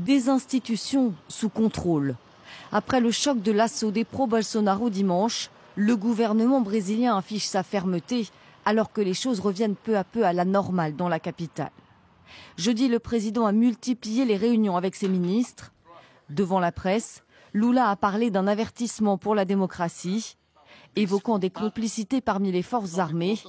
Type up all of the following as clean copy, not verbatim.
Des institutions sous contrôle. Après le choc de l'assaut des pro-Bolsonaro dimanche, le gouvernement brésilien affiche sa fermeté alors que les choses reviennent peu à peu à la normale dans la capitale. Jeudi, le président a multiplié les réunions avec ses ministres. Devant la presse, Lula a parlé d'un avertissement pour la démocratie. Évoquant des complicités parmi les forces armées,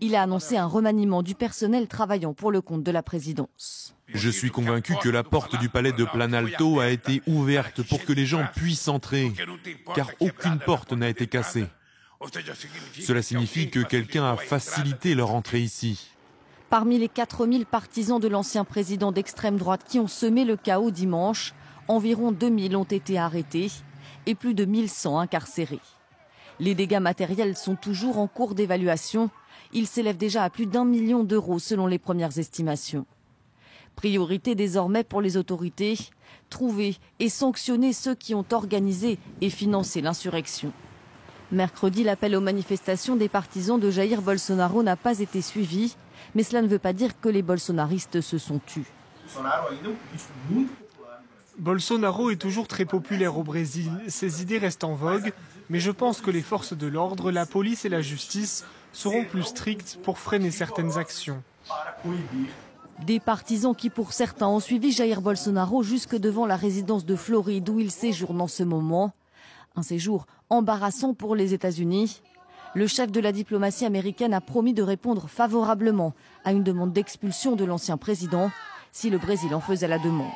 il a annoncé un remaniement du personnel travaillant pour le compte de la présidence. Je suis convaincu que la porte du palais de Planalto a été ouverte pour que les gens puissent entrer, car aucune porte n'a été cassée. Cela signifie que quelqu'un a facilité leur entrée ici. Parmi les 4000 partisans de l'ancien président d'extrême droite qui ont semé le chaos dimanche, environ 2000 ont été arrêtés et plus de 1100 incarcérés. Les dégâts matériels sont toujours en cours d'évaluation. Ils s'élèvent déjà à plus d'1 million d'euros selon les premières estimations. Priorité désormais pour les autorités, trouver et sanctionner ceux qui ont organisé et financé l'insurrection. Mercredi, l'appel aux manifestations des partisans de Jair Bolsonaro n'a pas été suivi, mais cela ne veut pas dire que les bolsonaristes se sont tus. Bolsonaro est toujours très populaire au Brésil, ses idées restent en vogue, mais je pense que les forces de l'ordre, la police et la justice seront plus strictes pour freiner certaines actions. Des partisans qui pour certains ont suivi Jair Bolsonaro jusque devant la résidence de Floride où il séjourne en ce moment. Un séjour embarrassant pour les États-Unis. Le chef de la diplomatie américaine a promis de répondre favorablement à une demande d'expulsion de l'ancien président si le Brésil en faisait la demande.